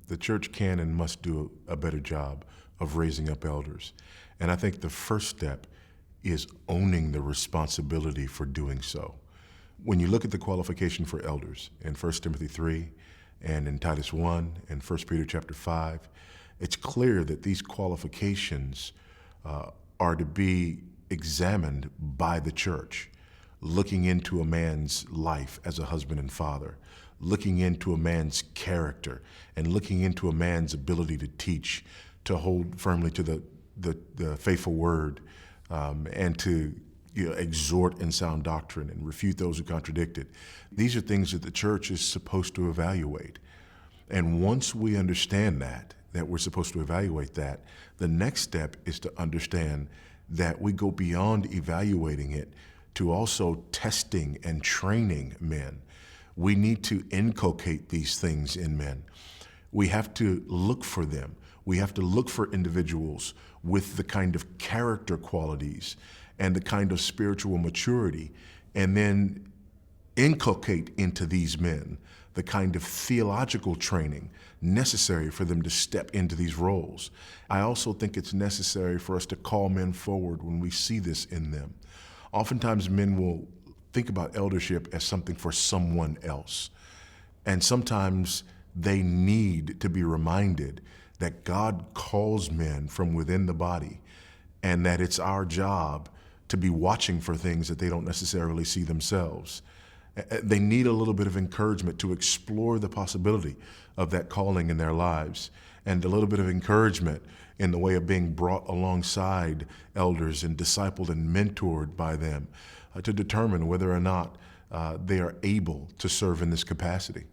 The church can and must do a better job of raising up elders. And I think the first step is owning the responsibility for doing so. When you look at the qualification for elders in 1 Timothy 3 and in Titus 1 and 1 Peter chapter 5, it's clear that these qualifications are to be examined by the church, looking into a man's life as a husband and father, looking into a man's character, and looking into a man's ability to teach, to hold firmly to the faithful word, and to exhort in sound doctrine and refute those who contradict it. These are things that the church is supposed to evaluate. And once we understand that we're supposed to evaluate that, the next step is to understand that we go beyond evaluating it to also testing and training men. We need to inculcate these things in men. We have to look for them. We have to look for individuals with the kind of character qualities and the kind of spiritual maturity, and then inculcate into these men the kind of theological training necessary for them to step into these roles. I also think it's necessary for us to call men forward when we see this in them. Oftentimes men will think about eldership as something for someone else. And sometimes they need to be reminded that God calls men from within the body, and that it's our job to be watching for things that they don't necessarily see themselves. They need a little bit of encouragement to explore the possibility of that calling in their lives, and a little bit of encouragement in the way of being brought alongside elders and discipled and mentored by them to determine whether or not they are able to serve in this capacity.